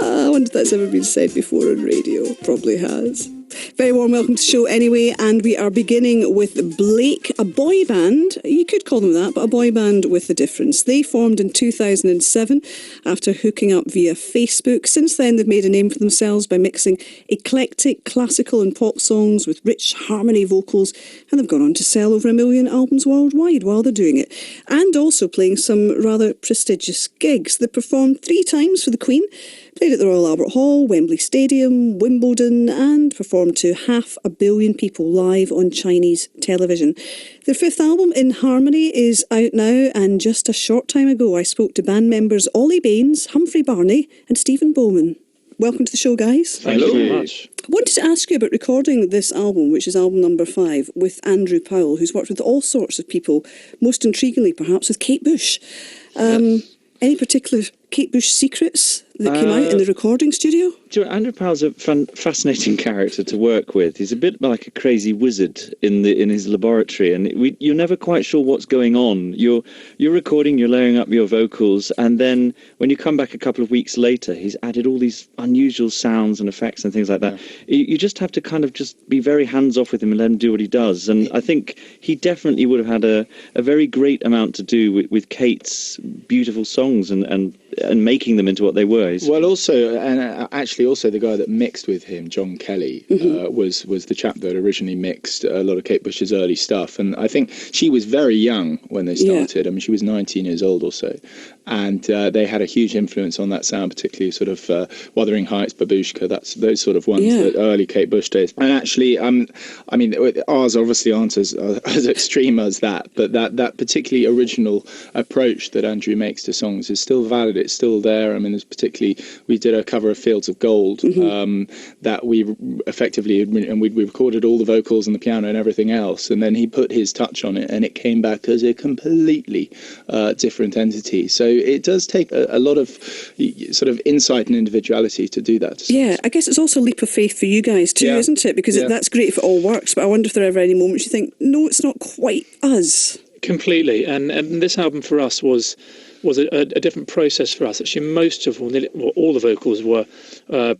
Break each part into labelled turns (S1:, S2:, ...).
S1: I wonder if that's ever been said before on radio. Probably has. Very warm welcome to the show anyway, and we are beginning with Blake, a boy band. You could call them that, but a boy band with a difference. They formed in 2007 after hooking up via Facebook. Since then, they've made a name for themselves by mixing eclectic classical and pop songs with rich harmony vocals, and they've gone on to sell over 1 million albums worldwide while they're doing it, and also playing some rather prestigious gigs. They performed 3 times for the Queen, played at the Royal Albert Hall, Wembley Stadium, Wimbledon, and performed to 500 million people live on Chinese television. Their 5th album, In Harmony, is out now, and just a short time ago I spoke to band members Ollie Baines, Humphrey Barney and Stephen Bowman. Welcome to the show, guys.
S2: Thank you very much.
S1: I wanted to ask you about recording this album, which is album number 5, with Andrew Powell, who's worked with all sorts of people, most intriguingly perhaps with Kate Bush. Any particular Kate Bush secrets that came out in the recording studio?
S2: Andrew Powell's a fascinating character to work with. He's a bit like a crazy wizard in his laboratory, and you're never quite sure what's going on. You're recording, you're layering up your vocals, and then when you come back a couple of weeks later, he's added all these unusual sounds and effects and things like that. Yeah. You just have to kind of just be very hands-off with him and let him do what he does. And I think he definitely would have had a very great amount to do with Kate's beautiful songs and making them into what they were.
S3: Well, also, and actually also the guy that mixed with him, John Kelly, was the chap that originally mixed a lot of Kate Bush's early stuff. And I think she was very young when they started. I mean, she was 19 years old or so. And they had a huge influence on that sound, particularly sort of Wuthering Heights, Babushka, those sort of ones, the early Kate Bush days. And actually, I mean, ours obviously aren't as extreme as that, but that particularly original approach that Andrew makes to songs is still valid. It's still there. I mean, there's particularly, we did a cover of Fields of Gold that we effectively, and we recorded all the vocals and the piano and everything else, and then he put his touch on it, and it came back as a completely different entity. So it does take a lot of sort of insight and individuality to do that.
S1: Yeah, I guess it's also a leap of faith for you guys too, isn't it? Because that's great if it all works, but I wonder if there are ever any moments you think, no, it's not quite us.
S4: Completely, and this album for us was a different process for us. Actually, most of all the vocals were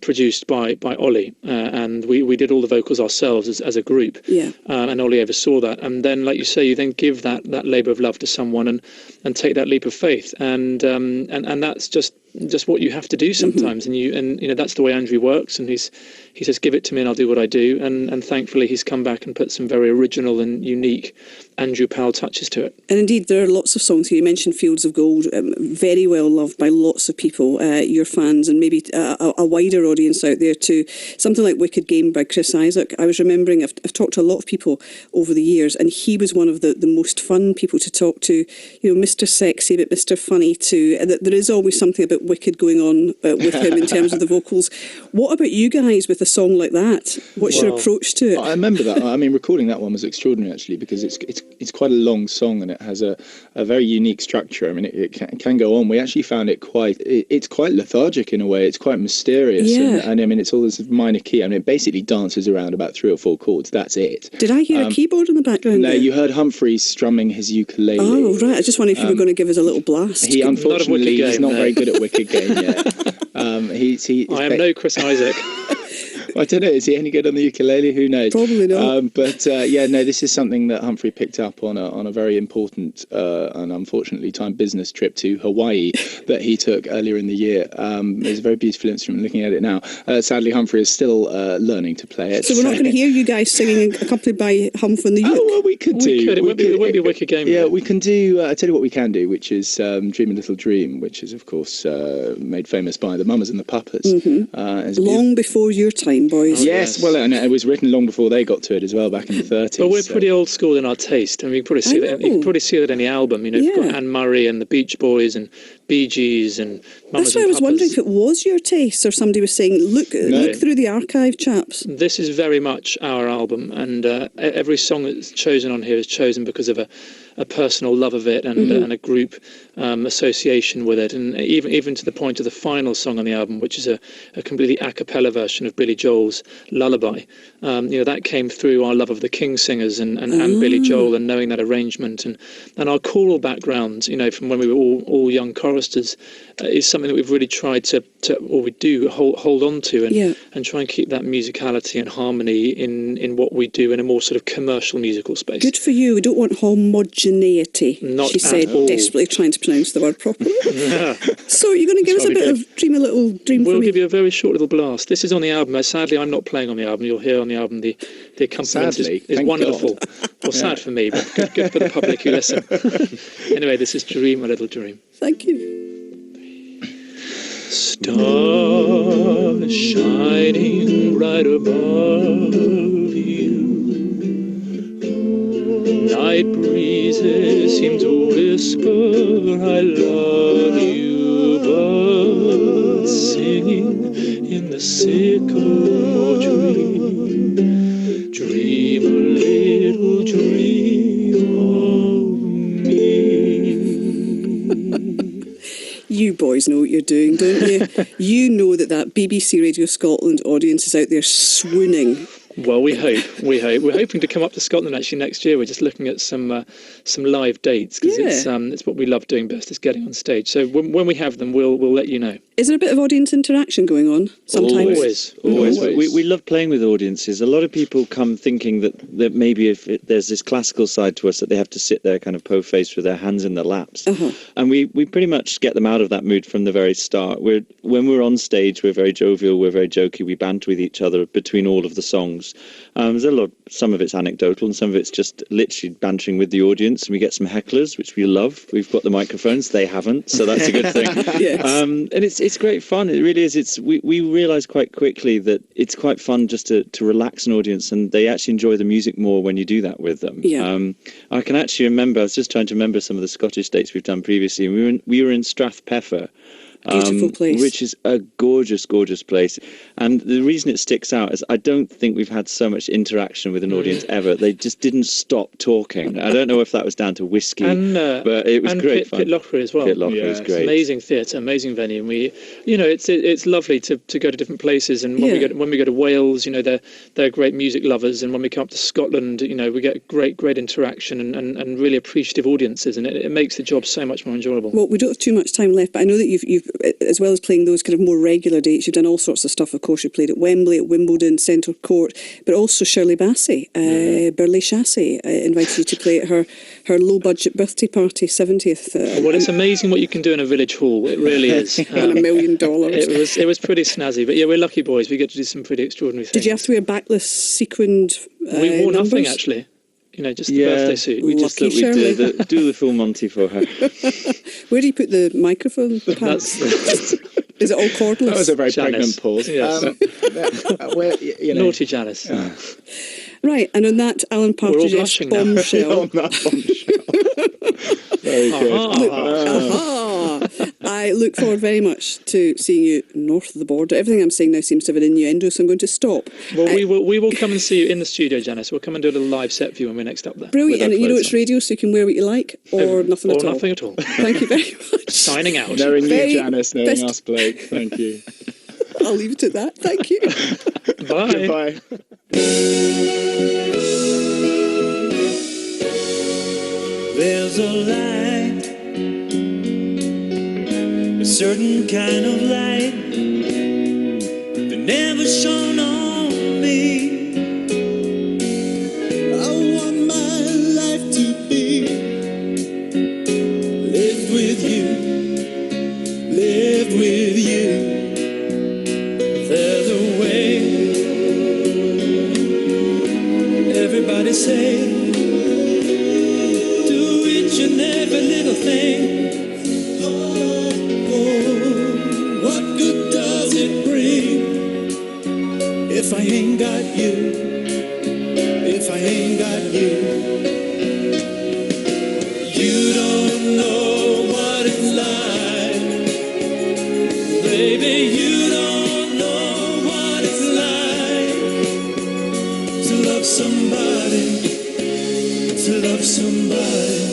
S4: produced by Ollie, and we did all the vocals ourselves as a group. Yeah. And Ollie oversaw that. And then, like you say, you then give that labour of love to someone and take that leap of faith. And that's just what you have to do sometimes. And you know that's the way Andrew works. And he says, give it to me and I'll do what I do. And thankfully, he's come back and put some very original and unique Andrew Powell touches to it.
S1: And indeed, there are lots of songs here. You mentioned Fields of Gold, very well loved by lots of people, your fans, and maybe a wider audience out there too. Something like Wicked Game by Chris Isaak. I was remembering, I've talked to a lot of people over the years, and he was one of the most fun people to talk to. You know, Mr. Sexy, but Mr. Funny too. There is always something about Wicked going on with him in terms of the vocals. What about you guys with a song like that? What's your approach to it?
S3: I remember that. I mean, recording that one was extraordinary actually, because it's quite a long song and it has a very unique structure. I mean, it can go on. We actually found it's quite lethargic in a way. It's quite mysterious. Yeah. And I mean, it's all this minor key. I mean, it basically dances around about 3 or 4 chords. That's it.
S1: Did I hear a keyboard in the background?
S3: No,
S1: there?
S3: You heard Humphrey strumming his ukulele.
S1: Oh, right. I just wondered if you were going to give us a little blast.
S3: He unfortunately is not very good at Wicked Game yet.
S4: I am no Chris Isaak.
S3: I don't know, is he any good on the ukulele? Who knows?
S1: Probably not.
S3: This is something that Humphrey picked up on a very important and unfortunately timed business trip to Hawaii that he took earlier in the year. It's a very beautiful instrument, looking at it now. Sadly, Humphrey is still learning to play it.
S1: So we're not going to hear you guys singing accompanied by Humph and the Uke?
S3: Oh, well, we could do.
S4: It won't be a Wicked Game.
S3: Yeah, we can do, I tell you what we can do, which is Dream a Little Dream, which is, of course, made famous by the Mamas and the Papas.
S1: Long before your time, boys.
S3: Yes, well, and it was written long before they got to it as well, back in the 30s.
S4: But we're pretty old school in our taste, and you can probably see that. You can probably see that in any album. You know, you've got Anne Murray and the Beach Boys and Bee Gees and Mamas.
S1: That's why I was wondering if it was your taste, or somebody was saying, look through the archive, chaps.
S4: This is very much our album, and every song that's chosen on here is chosen because of a personal love of it and a group association with it, and even to the point of the final song on the album, which is a completely a cappella version of Billy Joel's Lullaby. That came through our love of the King Singers and Billy Joel, and knowing that arrangement, and our choral background, from when we were all young choristers, is something that we've really tried to or we do hold on to, and try and keep that musicality and harmony in what we do in a more sort of commercial musical space.
S1: Good for you. We don't want homogeneity.
S4: Not
S1: she said,
S4: at all.
S1: desperately trying to pronounce the word properly. So you're going to give us a bit of Dream a Little Dream for me?
S4: We'll give you a very short little blast. This is on the album. Sadly, I'm not playing on the album. You'll hear on the album the accompaniment is wonderful. Well, sad for me, but good for the public who listen. Anyway, this is Dream a Little Dream.
S1: Thank you.
S4: Stars shining bright above you, night breezes seem to whisper I love you, birds singing in the sycamore tree. Dream a little dream of me.
S1: You boys know what you're doing, don't you? You know that BBC Radio Scotland audience is out there swooning.
S4: Well, we hope. We're hoping to come up to Scotland actually next year. We're just looking at some live dates, because it's what we love doing best, is getting on stage. So when we have them, we'll let you know.
S1: Is there a bit of audience interaction going on sometimes?
S4: Always.
S2: We love playing with audiences. A lot of people come thinking that maybe there's this classical side to us, that they have to sit there kind of po-faced with their hands in their laps. And we pretty much get them out of that mood from the very start. When we're on stage, we're very jovial, we're very jokey, we banter with each other between all of the songs. Some of it's anecdotal and some of it's just literally bantering with the audience, and we get some hecklers, which we love. We've got the microphones, they haven't, so that's a good thing.
S1: Yes.
S2: And it's great fun. It really is. We realise quite quickly that it's quite fun just to relax an audience, and they actually enjoy the music more when you do that with them. I can actually remember, I was just trying to remember some of the Scottish dates we've done previously, and we were in Strathpeffer.
S1: Beautiful place.
S2: Which is a gorgeous, gorgeous place. And the reason it sticks out is I don't think we've had so much interaction with an audience ever. They just didn't stop talking. I don't know if that was down to whiskey, but it was great fun.
S4: Pitlochry as well.
S2: Pitlochry was great.
S4: Amazing theatre, amazing venue. And we, it's lovely to go to different places. And when we go to Wales, they're great music lovers. And when we come up to Scotland, we get great interaction and really appreciative audiences. And it makes the job so much more enjoyable.
S1: Well, we don't have too much time left, but I know that you've as well as playing those kind of more regular dates, you've done all sorts of stuff. Of course, you played at Wembley, at Wimbledon, Centre Court, but also Shirley Bassey, Burley Chassis invited you to play at her low-budget birthday party, 70th.
S4: Well, it's amazing what you can do in a village hall. It really is.
S1: And $1 million.
S4: It was pretty snazzy, but we're lucky boys. We get to do some pretty extraordinary things.
S1: Did you have to wear backless sequined
S4: We wore
S1: numbers?
S4: Nothing, actually. Just the birthday suit.
S2: We just thought we'd do the full Monty for her.
S1: Where do you put the microphone? Is it all cordless?
S3: That was a very
S4: Janice.
S3: pregnant pause.
S4: Yes. Naughty Janice.
S1: Right, and on that Alan Partridge's
S4: blushing now.
S1: bombshell.
S3: On that bombshell. Very good.
S1: I look forward very much to seeing you north of the border. Everything I'm saying now seems to have an innuendo, so I'm going to stop.
S4: Well, we will come and see you in the studio, Janice. We'll come and do a little live set for you when we're next up there.
S1: Brilliant, and it's radio, so you can wear what you like, or nothing at all.
S4: Or nothing at all.
S1: Thank you very much.
S4: Signing out.
S3: Knowing you, Janice, knowing us, Blake. Thank you.
S1: I'll leave it at that. Thank you.
S4: Bye.
S3: Goodbye.
S5: There's a light, a certain kind of light that never shone on me. I want my life to be lived with you, lived with you. There's a way, everybody say, and every little thing. Oh, what good does it bring if I ain't got you? If I ain't got you, you don't know what it's like, baby. You don't know what it's like to love somebody, to love somebody.